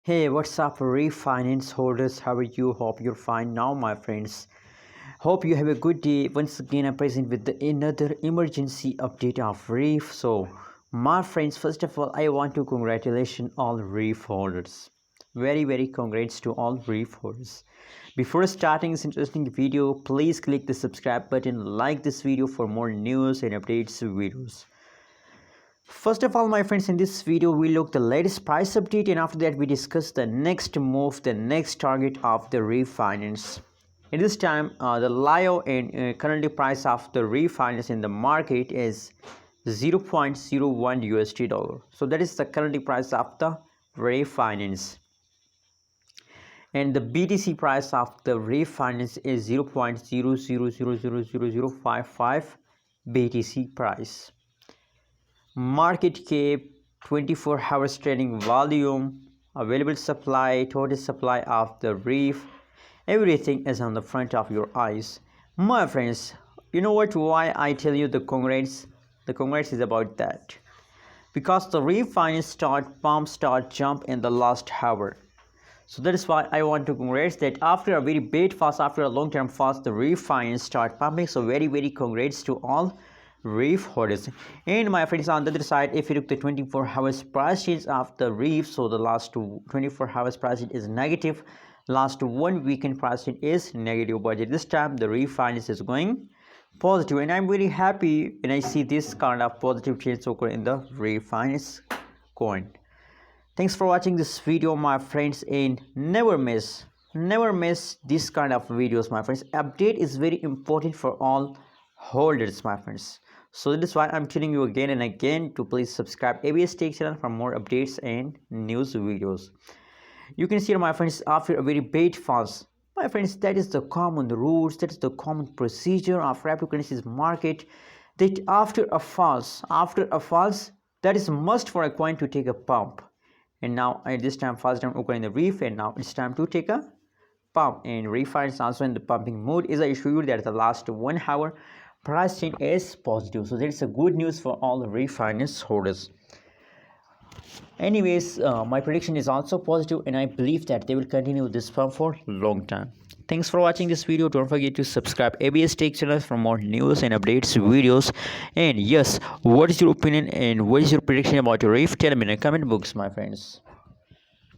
Hey, what's up, Reef Finance holders? How are you? Hope you're fine now, my friends. Hope you have a good day. Once again, I'm present with another emergency update of Reef. So, my friends, first of all, I want to congratulate all Reef holders. Very congrats to all Reef holders. Before starting this interesting video, please click the subscribe button, like this video for more news and updates videos. First of all, my friends, in this video we look the latest price update, and after that we discuss the next move, the next target of the refinance. In this time, the live and currently price of the refinance in the market is 0.01 USD dollar. So that is the currently price of the refinance, and the BTC price of the refinance is 0.00000055 BTC price. Market cap, 24 hours trading volume, available supply, total supply of the reef, everything is on the front of your eyes, my friends. You know what, why I tell you the congrats is about that, because the refinance start jump in the last hour. So that is why I want to congratulate that after a very big fast, after a long term fast, the refinance start pumping. So very congrats to all reef holders. And my friends, on the other side, if you look the 24 hours price change of the reef, so the last 24 hours price change is negative, last 1 weekend price change is negative, but at this time the refinance is going positive, and I'm very happy when I see this kind of positive change occur in the refinance coin. Thanks for watching this video, my friends, and never miss this kind of videos, my friends. Update is very important for all holders, my friends. So that is why I'm telling you again and again to please subscribe ABS Tech channel for more updates and news videos. You can see, my friends, after a very big fast, my friends, that is the common rules, that is the common procedure of cryptocurrencies market, that after a false, that is must for a coin to take a pump. And now at this time fast time occur in the reef, and now it's time to take a pump, and refinance also in the pumping mode. As I assure you that the last 1 hour price change is positive, so that's a good news for all the refinance holders. Anyways, my prediction is also positive, and I believe that they will continue this pump for long time. Thanks for watching this video. Don't forget to subscribe ABS Tech channel for more news and updates videos. And yes, what is your opinion and what is your prediction about your reef? Tell me in the comment box, my friends.